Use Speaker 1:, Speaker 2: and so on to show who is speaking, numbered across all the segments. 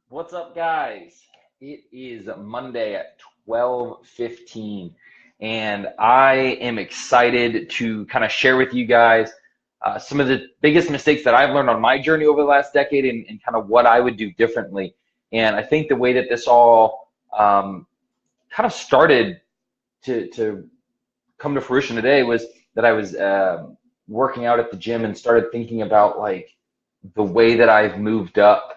Speaker 1: What's up, guys? It is Monday at 12:15, and I am excited to kind of share with you guys some of the biggest mistakes that I've learned on my journey over the last decade and kind of what I would do differently. And I think the way that this all kind of started to come to fruition today was that I was working out at the gym and started thinking about like the way that I've moved up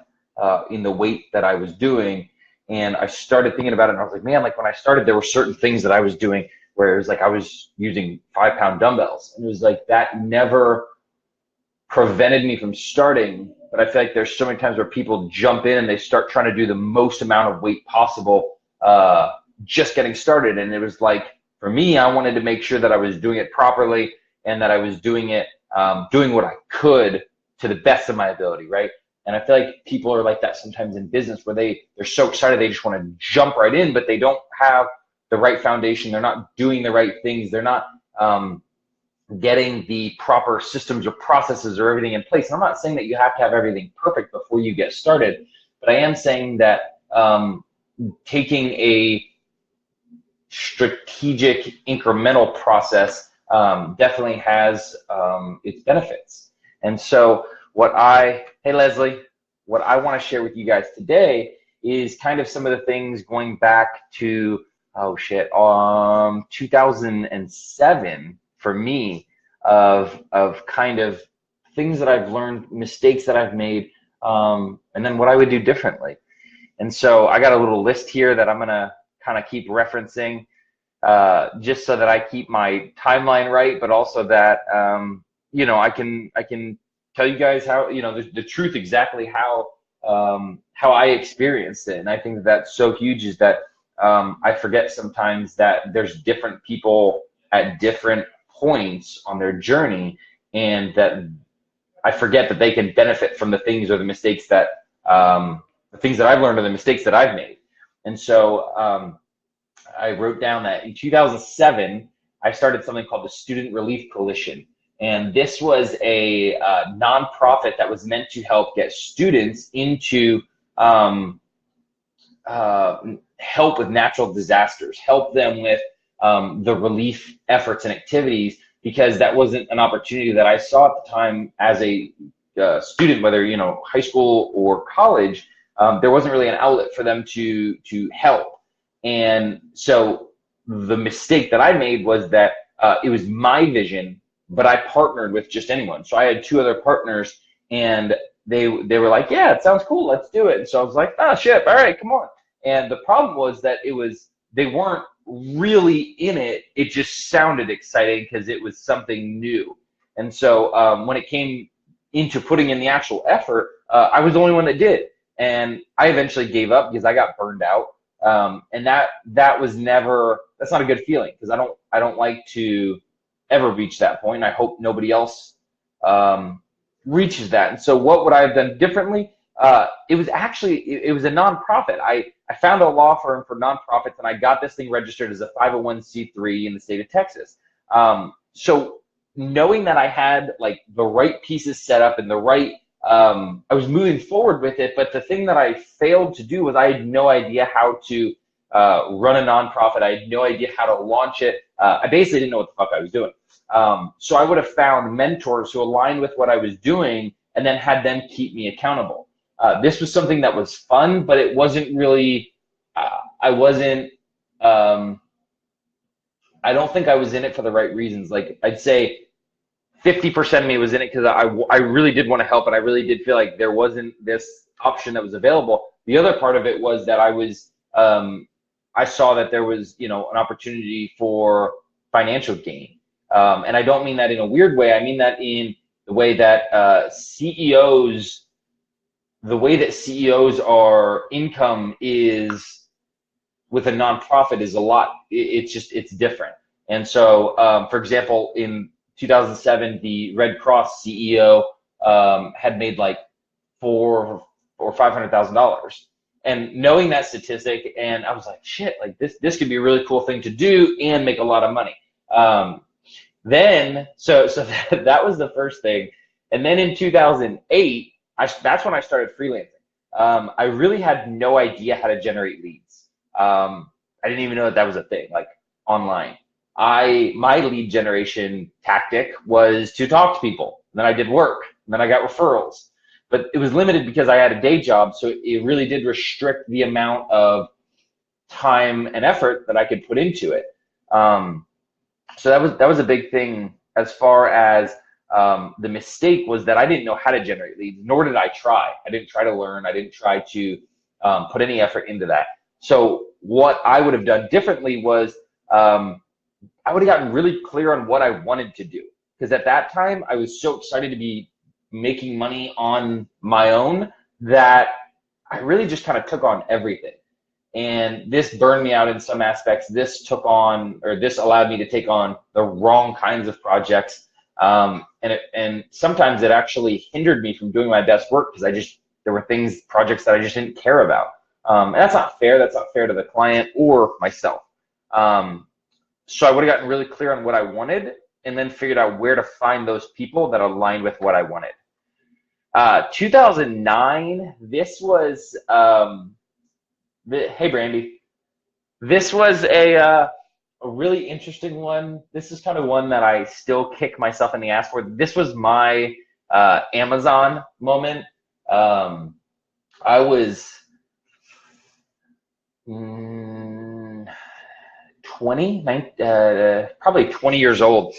Speaker 1: in the weight that I was doing. And I started thinking about it and I was like, man, like when I started, there were certain things that I was doing where it was like I was using 5-pound dumbbells. And it was like that never prevented me from starting. But I feel like there's so many times where people jump in and they start trying to do the most amount of weight possible just getting started. And it was like, for me, I wanted to make sure that I was doing it properly and that I was doing it, doing what I could to the best of my ability, right? And I feel like people are like that sometimes in business where they're so excited they just want to jump right in, but they don't have the right foundation. They're not doing the right things. They're not getting the proper systems or processes or everything in place. And I'm not saying that you have to have everything perfect before you get started, but I am saying that taking a strategic incremental process definitely has its benefits. And so hey Leslie, what I want to share with you guys today is kind of some of the things going back to, 2007 for me of kind of things that I've learned, mistakes that I've made, and then what I would do differently. And so I got a little list here that I'm going to kind of keep referencing just so that I keep my timeline right, but also that, I can tell you guys how, the truth exactly how I experienced it. And I think that's so huge is that I forget sometimes that there's different people at different points on their journey, and that I forget that they can benefit from the things or the mistakes that the things that I've learned or the mistakes that I've made. And so I wrote down that in 2007, I started something called the Student Relief Coalition. And this was a nonprofit that was meant to help get students into help with natural disasters, help them with the relief efforts and activities, because that wasn't an opportunity that I saw at the time as a student, whether high school or college. There wasn't really an outlet for them to help. And so the mistake that I made was that it was my vision, but I partnered with just anyone. So I had two other partners, and they were like, yeah, it sounds cool, let's do it. And so I was like, oh shit, all right, come on. And the problem was that they weren't really in it. It just sounded exciting because it was something new. And so when it came into putting in the actual effort, I was the only one that did. And I eventually gave up because I got burned out. And that was that's not a good feeling, because I don't like to ever reach that point. I hope nobody else reaches that. And so what would I have done differently? It was a nonprofit. I found a law firm for nonprofits, and I got this thing registered as a 501c3 in the state of Texas. So knowing that I had like the right pieces set up and the right, I was moving forward with it, but the thing that I failed to do was I had no idea how to run a nonprofit. I had no idea how to launch it. I basically didn't know what the fuck I was doing. So I would have found mentors who aligned with what I was doing and then had them keep me accountable. This was something that was fun, but it wasn't really, I don't think I was in it for the right reasons. Like I'd say 50% of me was in it because I really did want to help, and I really did feel like there wasn't this option that was available. The other part of it was that I saw that there was, an opportunity for financial gain. And I don't mean that in a weird way. I mean that in the way that CEOs are income is with a nonprofit is a lot. It's different. And so, for example, in 2007, the Red Cross CEO had made like $400,000 or $500,000. And knowing that statistic, and I was like, shit, like this could be a really cool thing to do and make a lot of money. So that was the first thing. And then in 2008, that's when I started freelancing. I really had no idea how to generate leads. I didn't even know that that was a thing, like online. My lead generation tactic was to talk to people. And then I did work, and then I got referrals. But it was limited because I had a day job, so it really did restrict the amount of time and effort that I could put into it. So that was a big thing as far as the mistake was that I didn't know how to generate leads, nor did I try. I didn't try to learn. I didn't try to put any effort into that. So what I would have done differently was I would have gotten really clear on what I wanted to do. Because at that time, I was so excited to be making money on my own that I really just kind of took on everything. And this burned me out in some aspects. This allowed me to take on the wrong kinds of projects. And sometimes it actually hindered me from doing my best work because there were projects that I just didn't care about. And that's not fair. That's not fair to the client or myself. So I would have gotten really clear on what I wanted and then figured out where to find those people that aligned with what I wanted. 2009, this was, hey Brandy, this was a really interesting one. This is kind of one that I still kick myself in the ass for. This was my Amazon moment. I was probably 20 years old.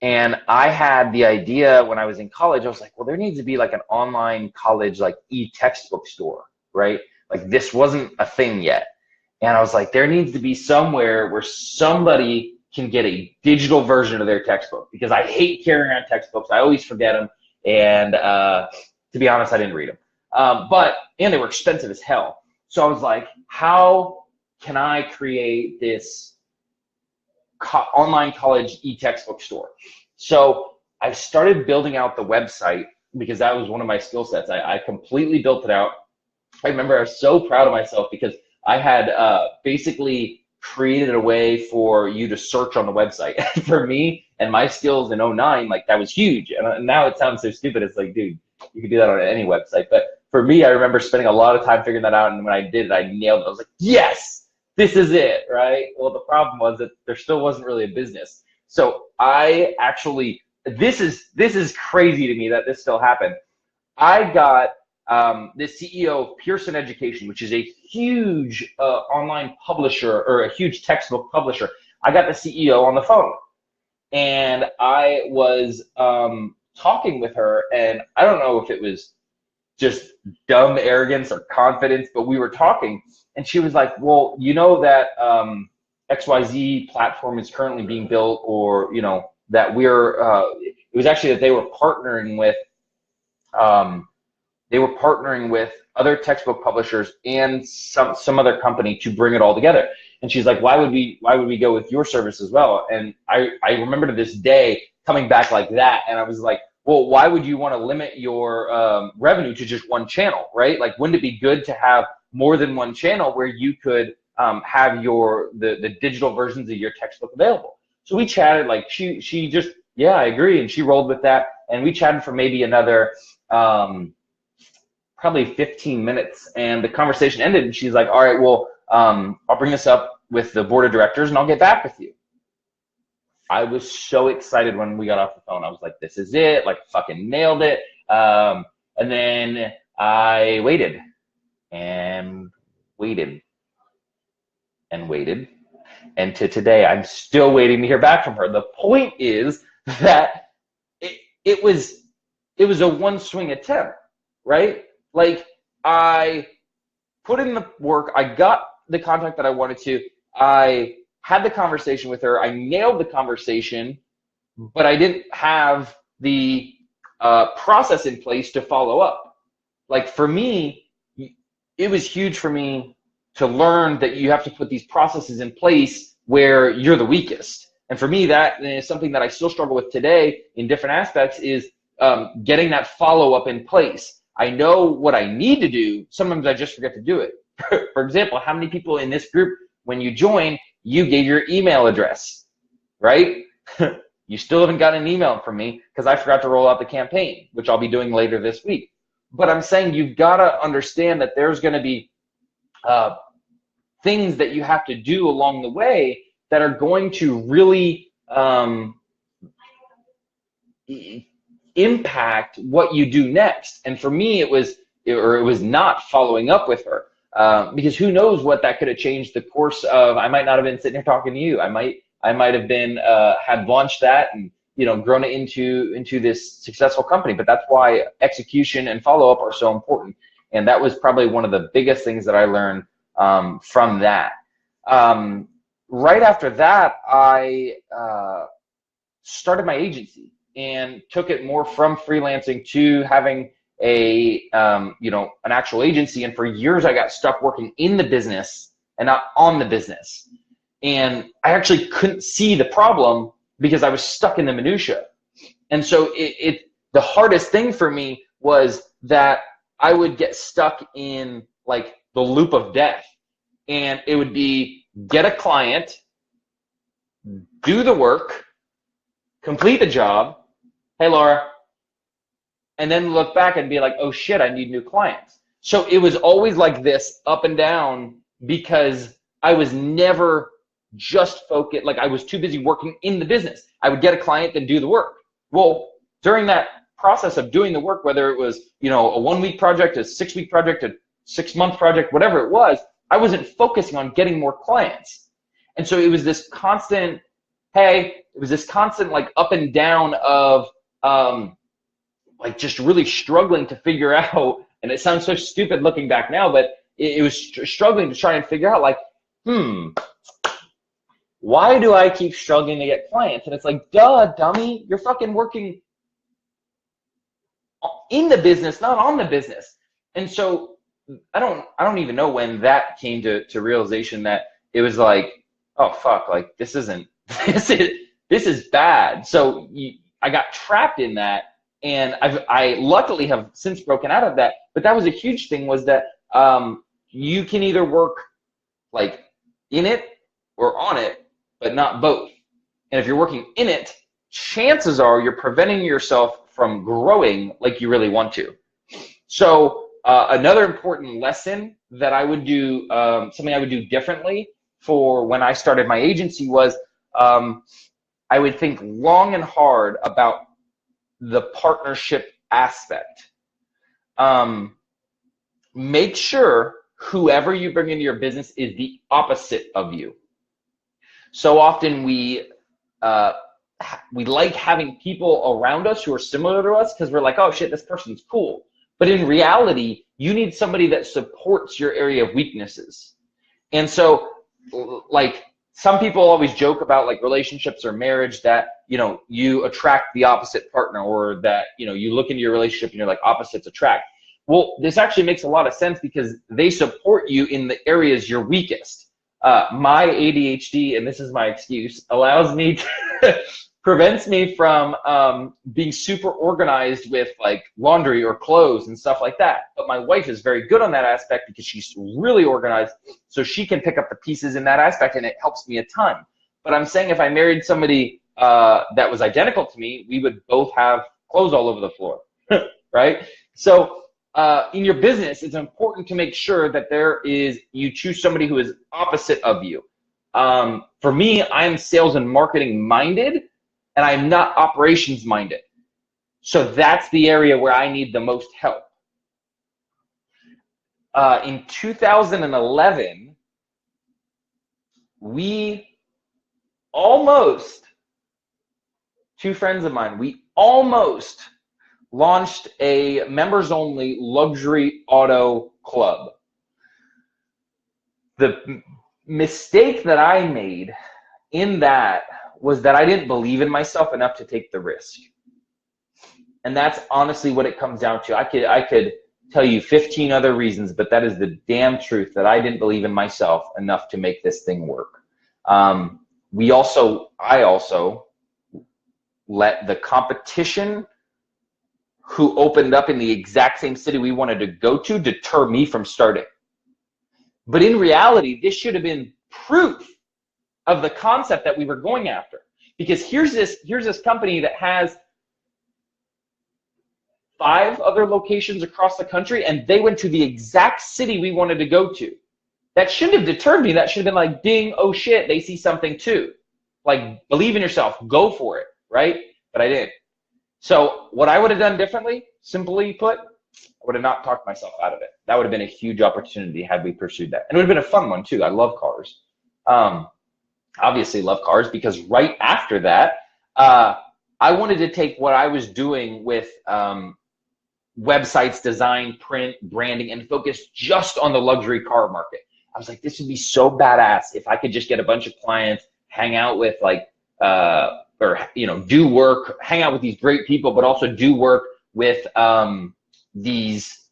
Speaker 1: And I had the idea when I was in college. I was like, well, there needs to be like an online college, like e-textbook store, right? Like this wasn't a thing yet. And I was like, there needs to be somewhere where somebody can get a digital version of their textbook because I hate carrying around textbooks. I always forget them. And to be honest, I didn't read them. And they were expensive as hell. So I was like, how can I create this online college e-textbook store? So I started building out the website because that was one of my skill sets. I completely built it out. I remember I was so proud of myself because I had basically created a way for you to search on the website. For me and my skills in 2009, like that was huge. And now it sounds so stupid. It's like, dude, you can do that on any website. But for me, I remember spending a lot of time figuring that out. And when I did it, I nailed it. I was like, yes, this is it, right? Well, the problem was that there still wasn't really a business. So I actually, this is crazy to me that this still happened. I got the CEO of Pearson Education, which is a huge online publisher or a huge textbook publisher. I got the CEO on the phone, and I was talking with her, and I don't know if it was just dumb arrogance or confidence, but we were talking, and she was like, well, you know that XYZ platform is currently being built, or that it was actually that they were partnering with other textbook publishers and some other company to bring it all together. And she's like, why would we go with your service as well? And I remember to this day coming back like that, and I was like, well, why would you want to limit your revenue to just one channel, right? Like, wouldn't it be good to have more than one channel where you could have the digital versions of your textbook available? So we chatted, like she just, yeah, I agree, and she rolled with that, and we chatted for maybe another probably 15 minutes, and the conversation ended, and she's like, all right, well, I'll bring this up with the board of directors and I'll get back with you. I was so excited when we got off the phone. I was like, this is it, like fucking nailed it. And then I waited and waited and waited. And to today, I'm still waiting to hear back from her. The point is that it was a one swing attempt, right? Like, I put in the work, I got the contact that I wanted to, I had the conversation with her, I nailed the conversation, but I didn't have the process in place to follow up. Like, for me, it was huge for me to learn that you have to put these processes in place where you're the weakest. And for me, that is something that I still struggle with today in different aspects, is getting that follow-up in place. I know what I need to do. Sometimes I just forget to do it. For example, how many people in this group, when you join, you gave your email address, right? You still haven't gotten an email from me because I forgot to roll out the campaign, which I'll be doing later this week. but I'm saying you've got to understand that there's going to be things that you have to do along the way that are going to really impact what you do next. And for me, it was not following up with her, because who knows what that could have changed the course of. I might not have been sitting here talking to you. I might have been had launched that and grown it into this successful company. But that's why execution and follow up are so important. And that was probably one of the biggest things that I learned from that. Right after that, I started my agency and took it more from freelancing to having an actual agency. And for years I got stuck working in the business and not on the business. And I actually couldn't see the problem because I was stuck in the minutia. And so the hardest thing for me was that I would get stuck in like the loop of death. And it would be get a client, do the work, complete the job. Hey, Laura. And then look back and be like, oh shit, I need new clients. So it was always like this up and down because I was never just focused. Like I was too busy working in the business. I would get a client, then do the work. Well, during that process of doing the work, whether it was, a 1-week project, a 6-week project, a 6-month project, whatever it was, I wasn't focusing on getting more clients. And so it was this constant, like up and down of like just really struggling to figure out, and it sounds so stupid looking back now, but it was struggling to try and figure out like, why do I keep struggling to get clients? And it's like, duh, dummy, you're fucking working in the business, not on the business. And so I don't even know when that came to realization that it was like, oh fuck, like this is bad. So I got trapped in that, and I luckily have since broken out of that. But that was a huge thing, was that you can either work like in it or on it, but not both. And if you're working in it, chances are you're preventing yourself from growing like you really want to. So another important lesson that I would do, something I would do differently for when I started my agency was I would think long and hard about the partnership aspect. Make sure whoever you bring into your business is the opposite of you. So often we like having people around us who are similar to us because we're like, oh shit, this person's cool. But in reality, you need somebody that supports your area of weaknesses. And so like some people always joke about like relationships or marriage that, you attract the opposite partner, or that, you look into your relationship and you're like opposites attract. Well, this actually makes a lot of sense because they support you in the areas you're weakest. My ADHD, and this is my excuse, allows me to prevents me from being super organized with like laundry or clothes and stuff like that. But my wife is very good on that aspect because she's really organized, so she can pick up the pieces in that aspect, and it helps me a ton. But I'm saying if I married somebody that was identical to me, we would both have clothes all over the floor, right? So in your business, it's important to make sure that you choose somebody who is opposite of you. For me, I'm sales and marketing minded, and I'm not operations minded. So that's the area where I need the most help. In 2011, two friends of mine, we almost launched a members only luxury auto club. The mistake that I made in that was that I didn't believe in myself enough to take the risk. And that's honestly what it comes down to. I could tell you 15 other reasons, but that is the damn truth, that I didn't believe in myself enough to make this thing work. I also let the competition who opened up in the exact same city we wanted to go to deter me from starting. But in reality, this should have been proof of the concept that we were going after. Because here's this company that has 5 other locations across the country, and they went to the exact city we wanted to go to. That shouldn't have deterred me. That should have been like, ding, oh shit, they see something too. Like, believe in yourself, go for it, right? But I didn't. So what I would have done differently, simply put, I would have not talked myself out of it. That would have been a huge opportunity had we pursued that. And it would have been a fun one too. I love cars. Obviously love cars, because right after that, I wanted to take what I was doing with websites, design, print, branding, and focus just on the luxury car market. I was like, this would be so badass if I could just get a bunch of clients, hang out with like, or, you know, do work, hang out with these great people, but also do work with these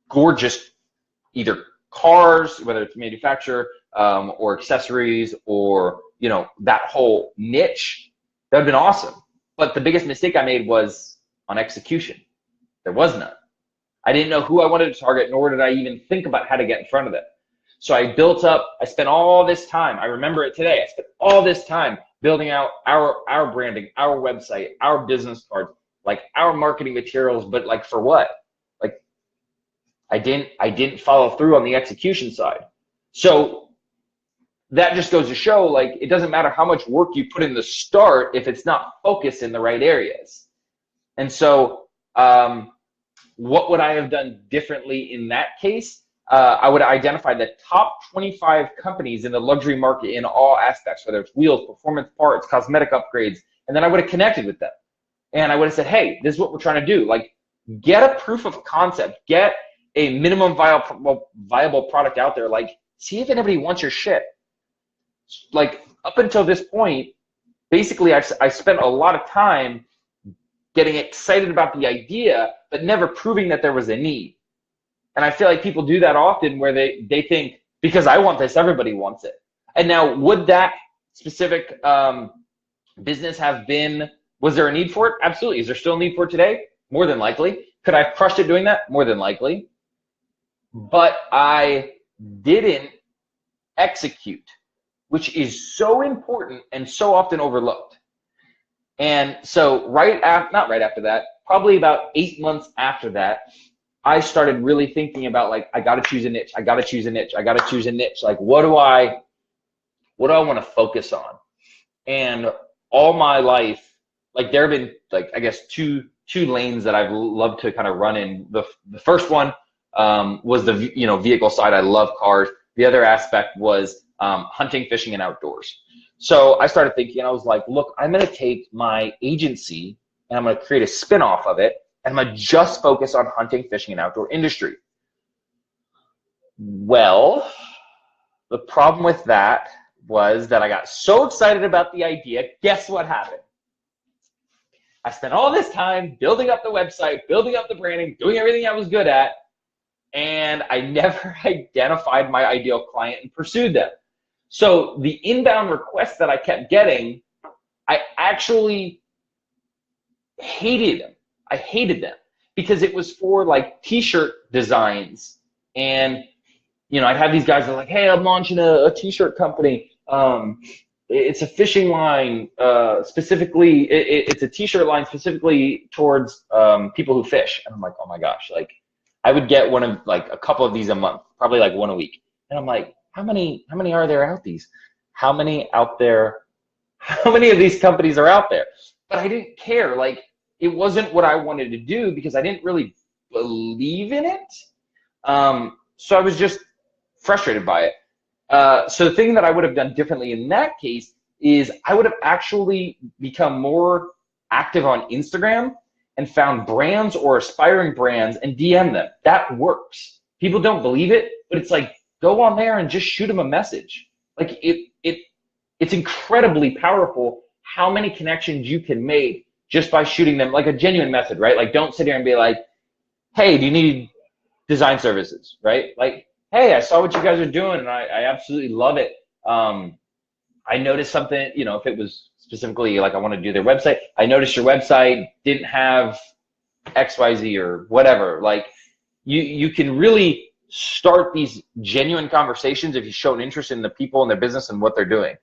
Speaker 1: gorgeous either cars, whether it's manufacturer or accessories, or, you know, that whole niche. That would have been awesome. But the biggest mistake I made was on execution. There was none. I didn't know who I wanted to target, nor did I even think about how to get in front of them. So I built up, I spent all this time, I remember it today, I spent all this time building out our branding, our website, our business cards, like our marketing materials, but like for what? Like I didn't follow through on the execution side. So that just goes to show, like, it doesn't matter how much work you put in the start if it's not focused in the right areas. And so what would I have done differently in that case? I would identify the top 25 companies in the luxury market in all aspects, whether it's wheels, performance parts, cosmetic upgrades, and then I would have connected with them. And I would have said, hey, this is what we're trying to do. Like, get a proof of concept, get a minimum viable product out there. Like, see if anybody wants your shit. Like, up until this point, basically I spent a lot of time getting excited about the idea, but never proving that there was a need. And I feel like people do that often, where they think, because I want this, everybody wants it. And now, would that specific business have been, was there a need for it? Absolutely. Is there still a need for it today? More than likely. Could I have crushed it doing that? More than likely. But I didn't execute, which is so important and so often overlooked. And so not right after that, probably about 8 months after that, I started really thinking about, like, I got to choose a niche. I got to choose a niche. I got to choose a niche. Like, what do I want to focus on? And all my life, like, there have been, like, I guess two lanes that I've loved to kind of run in. The first one was the, you know, vehicle side. I love cars. The other aspect was hunting, fishing, and outdoors. So I started thinking, I was like, look, I'm going to take my agency and I'm going to create a spin-off of it. And I'm going to just focus on hunting, fishing, and outdoor industry. Well, the problem with that was that I got so excited about the idea. Guess what happened? I spent all this time building up the website, building up the branding, doing everything I was good at, and I never identified my ideal client and pursued them. So the inbound requests that I kept getting, I actually hated them. I hated them because it was for, like, t-shirt designs. And, you know, I'd have these guys that are like, hey, I'm launching a t-shirt company. It's a fishing line, specifically, it's a t-shirt line specifically towards people who fish. And I'm like, oh my gosh, like, I would get a couple of these a month, probably like one a week. And I'm like, how many are there out these? How many out there? How many of these companies are out there? But I didn't care. Like, it wasn't what I wanted to do because I didn't really believe in it. So I was just frustrated by it. So the thing that I would have done differently in that case is I would have actually become more active on Instagram and found brands or aspiring brands and DM them. That works. People don't believe it, but it's like, go on there and just shoot them a message. Like, it's incredibly powerful how many connections you can make just by shooting them, like, a genuine message, right? Like, don't sit here and be like, hey, do you need design services, right? Like, hey, I saw what you guys are doing and I absolutely love it. I noticed something, you know, if it was specifically like I want to do their website, I noticed your website didn't have XYZ or whatever. Like, you can really start these genuine conversations if you show an interest in the people and their business and what they're doing.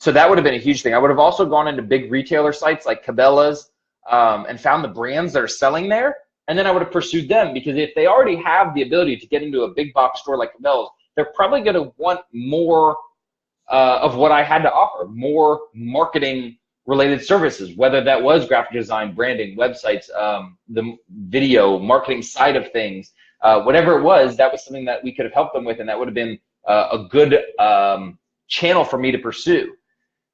Speaker 1: So that would have been a huge thing. I would have also gone into big retailer sites like Cabela's, and found the brands that are selling there, and then I would have pursued them, because if they already have the ability to get into a big box store like Cabela's, they're probably going to want more of what I had to offer, more marketing related services, whether that was graphic design, branding, websites, the video marketing side of things, whatever it was, that was something that we could have helped them with, and that would have been a good channel for me to pursue.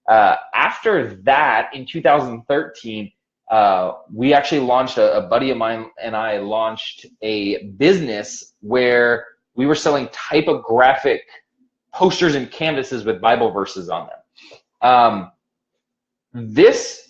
Speaker 1: After that, in 2013, we actually launched, a buddy of mine and I launched a business where we were selling typographic posters and canvases with Bible verses on them. This,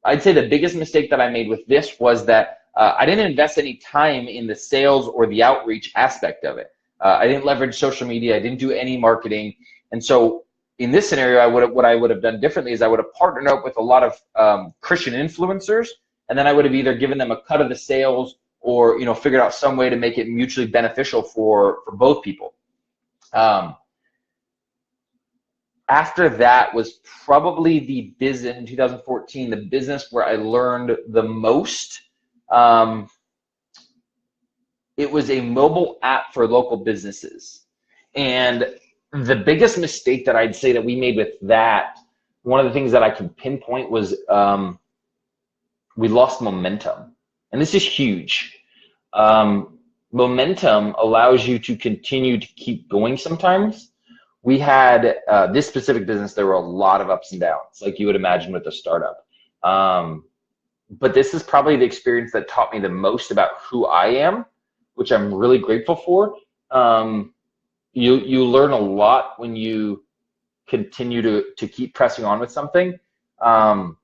Speaker 1: I'd say the biggest mistake that I made with this was that I didn't invest any time in the sales or the outreach aspect of it. I didn't leverage social media. I didn't do any marketing. And so in this scenario, what I would have done differently is I would have partnered up with a lot of Christian influencers, and then I would have either given them a cut of the sales or figured out some way to make it mutually beneficial for both people. After that was probably the business in 2014, the business where I learned the most. It was a mobile app for local businesses. And the biggest mistake that I'd say that we made with that, one of the things that I can pinpoint was we lost momentum. And this is huge. Momentum allows you to continue to keep going sometimes. We had this specific business, there were a lot of ups and downs, like you would imagine with a startup. But this is probably the experience that taught me the most about who I am, which I'm really grateful for. You learn a lot when you continue to keep pressing on with something. For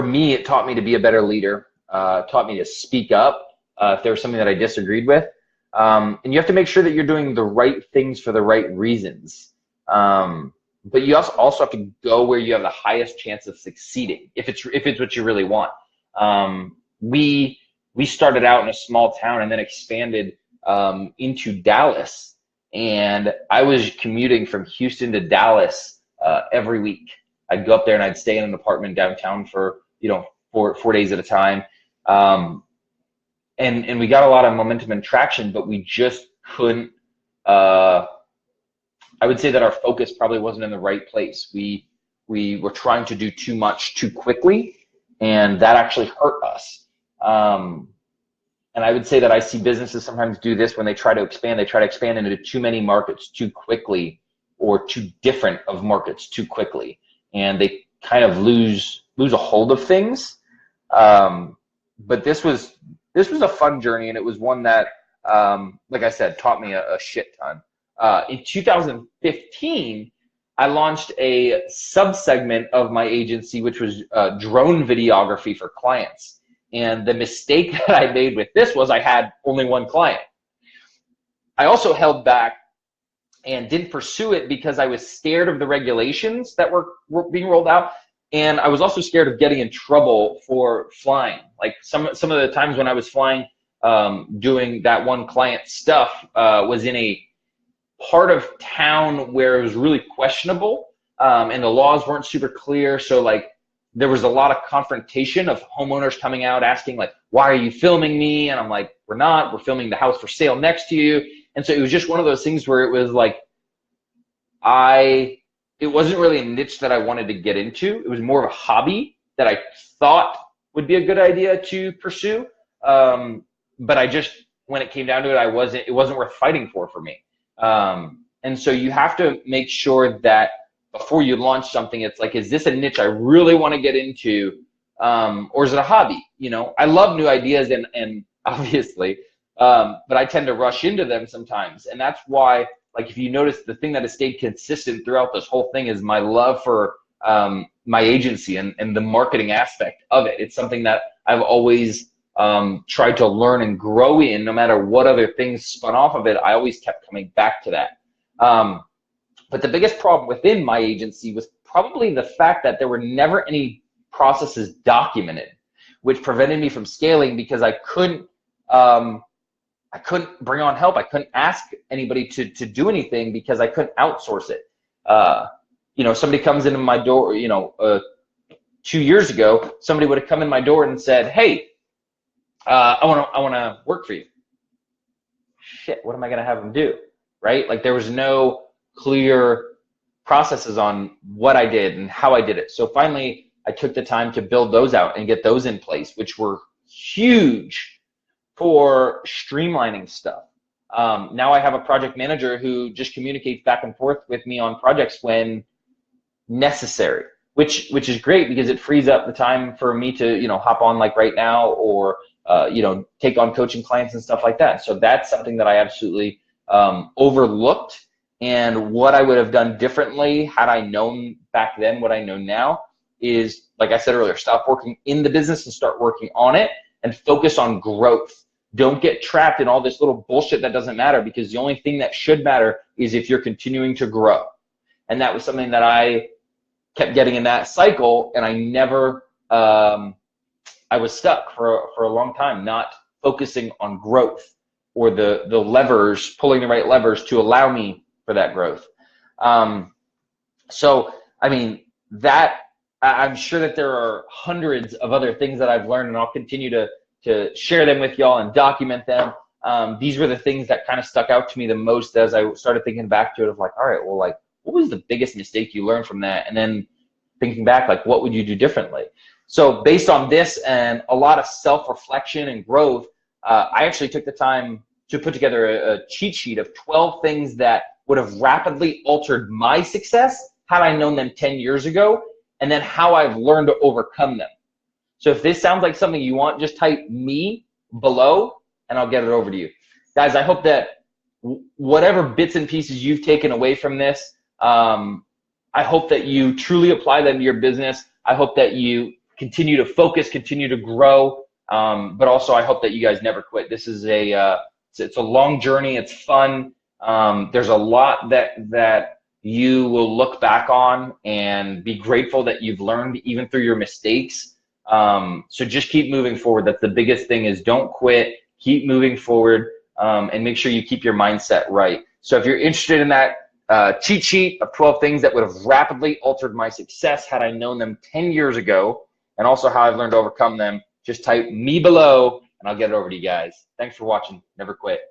Speaker 1: me, it taught me to be a better leader, taught me to speak up if there was something that I disagreed with. And you have to make sure that you're doing the right things for the right reasons. But you also have to go where you have the highest chance of succeeding, if it's what you really want. We started out in a small town and then expanded into Dallas, and I was commuting from Houston to Dallas every week. I'd go up there and I'd stay in an apartment downtown for 4 days at a time. And we got a lot of momentum and traction, but we just couldn't. I would say that our focus probably wasn't in the right place. We were trying to do too much too quickly, and that actually hurt us. And I would say that I see businesses sometimes do this when they try to expand. They try to expand into too many markets too quickly, or too different of markets too quickly, and they kind of lose a hold of things. But this was a fun journey, and it was one that, like I said, taught me a shit ton. In 2015, I launched a sub-segment of my agency, which was drone videography for clients. And the mistake that I made with this was I had only one client. I also held back and didn't pursue it because I was scared of the regulations that were being rolled out. And I was also scared of getting in trouble for flying. Like some of the times when I was flying, doing that one client stuff, was in a part of town where it was really questionable, and the laws weren't super clear. So like there was a lot of confrontation of homeowners coming out asking like, why are you filming me? And I'm like, we're not, we're filming the house for sale next to you. And so it was just one of those things where it was like, it wasn't really a niche that I wanted to get into. It was more of a hobby that I thought would be a good idea to pursue. But I just, when it came down to it, it wasn't worth fighting for me. And so you have to make sure that before you launch something, it's like, is this a niche I really want to get into? Or is it a hobby? I love new ideas and obviously, but I tend to rush into them sometimes. And that's why, like, if you notice, the thing that has stayed consistent throughout this whole thing is my love for my agency and the marketing aspect of it. It's something that I've always tried to learn and grow in. No matter what other things spun off of it, I always kept coming back to that. But the biggest problem within my agency was probably the fact that there were never any processes documented, which prevented me from scaling because I couldn't bring on help. I couldn't ask anybody to do anything because I couldn't outsource it. Somebody comes into my door, 2 years ago, somebody would have come in my door and said, hey, I want to work for you. Shit, what am I going to have them do? Right? Like there was no clear processes on what I did and how I did it. So finally, I took the time to build those out and get those in place, which were huge for streamlining stuff. Now I have a project manager who just communicates back and forth with me on projects when necessary, which is great because it frees up the time for me to, you know, hop on like right now, or you know, take on coaching clients and stuff like that. So that's something that I absolutely overlooked, and what I would have done differently had I known back then what I know now is, like I said earlier, stop working in the business and start working on it and focus on growth. Don't get trapped in all this little bullshit that doesn't matter, because the only thing that should matter is if you're continuing to grow. And that was something that I kept getting in that cycle, and I never, I was stuck for a long time, not focusing on growth or the levers, pulling the right levers to allow me for that growth. So, I mean, that, I'm sure that there are hundreds of other things that I've learned, and I'll continue to share them with y'all and document them. These were the things that kind of stuck out to me the most as I started thinking back to it, of like, all right, well, like, what was the biggest mistake you learned from that? And then thinking back, like, what would you do differently? So based on this and a lot of self-reflection and growth, I actually took the time to put together a cheat sheet of 12 things that would have rapidly altered my success had I known them 10 years ago, and then how I've learned to overcome them. So if this sounds like something you want, just type me below and I'll get it over to you. Guys, I hope that whatever bits and pieces you've taken away from this, I hope that you truly apply them to your business. I hope that you continue to focus, continue to grow, but also I hope that you guys never quit. This is it's a long journey. It's fun. There's a lot that you will look back on and be grateful that you've learned even through your mistakes. So just keep moving forward. That's the biggest thing, is don't quit, keep moving forward, and make sure you keep your mindset right. So if you're interested in that cheat sheet of 12 things that would have rapidly altered my success had I known them 10 years ago, and also how I've learned to overcome them, just type me below and I'll get it over to you guys. Thanks for watching. Never quit.